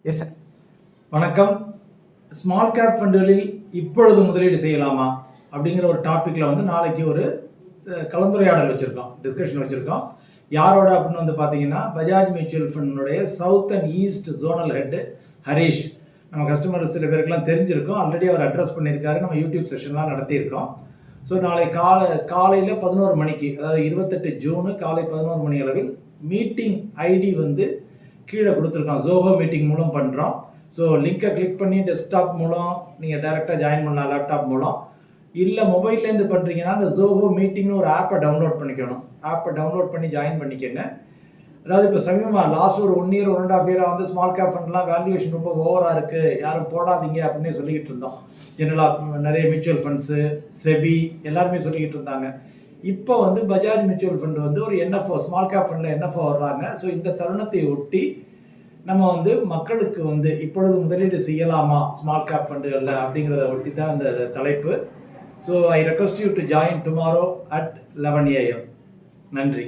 Yes sir. வணக்கம். Small cap ஃபண்டுகளில் இப்பொழுது முதலீடு செய்யலாமா அப்படிங்கிற ஒரு டாப்பிக்கில் நாளைக்கு ஒரு கலந்துரையாடல் வச்சுருக்கோம், டிஸ்கஷன் வச்சுருக்கோம். யாரோட அப்படின்னு பார்த்தீங்கன்னா, பஜாஜ் மியூச்சுவல் ஃபண்டுடைய south and east zonal head Harish. நம்ம கஸ்டமர் சில பேருக்குலாம் தெரிஞ்சிருக்கோம், ஆல்ரெடி அவர் அட்ரஸ் பண்ணியிருக்காரு, நம்ம யூடியூப் செஷன்லாம் நடத்தியிருக்கோம். ஸோ நாளை காலையில் 11 மணிக்கு, அதாவது 28 ஜூனு காலை 11 மணி அளவில் மீட்டிங் ஐடி கீழே கொடுத்துருக்கோம். ஜோஹோ மீட்டிங் மூலம் பண்ணுறோம். ஸோ லிங்கை கிளிக் பண்ணி டெஸ்க்டாப் மூலம் நீங்கள் டைரெக்டாக ஜாயின் பண்ணலாம், லேப்டாப் மூலம். இல்லை மொபைல்லேருந்து பண்ணுறீங்கன்னா அந்த ஜோஹோ மீட்டிங்னு ஒரு ஆப்பை டவுன்லோட் பண்ணிக்கணும். ஆப்பை டவுன்லோட் பண்ணி ஜாயின் பண்ணிக்கோங்க. அதாவது இப்போ சமீபமாக லாஸ்ட் ஒரு 1 இயர் 1.5 இயராக ஸ்மால் கேப் ஃபண்ட்லாம் வேல்யூவேஷன் ரொம்ப ஓவராக இருக்குது, யாரும் போடாதீங்க அப்படின்னே சொல்லிக்கிட்டு இருந்தோம். ஜெனரலாக நிறைய மியூச்சுவல் ஃபண்ட்ஸு, செபி எல்லாருமே சொல்லிக்கிட்டு இருந்தாங்க. இப்போ பஜாஜ் மியூச்சுவல் ஃபண்டு ஒரு என்எஃப்ஓ, ஸ்மால் கேப் ஃபண்டில் என்எஃப்ஓ வர்றாங்க. ஸோ இந்த தருணத்தை ஒட்டி நம்ம மக்களுக்கு இப்பொழுது முதலீடு செய்யலாமா ஸ்மால் கேப் ஃபண்டுகளில் அப்படிங்கிறத ஒட்டி தான் இந்த தலைப்பு. So I request you to join tomorrow at 11 AM. நன்றி.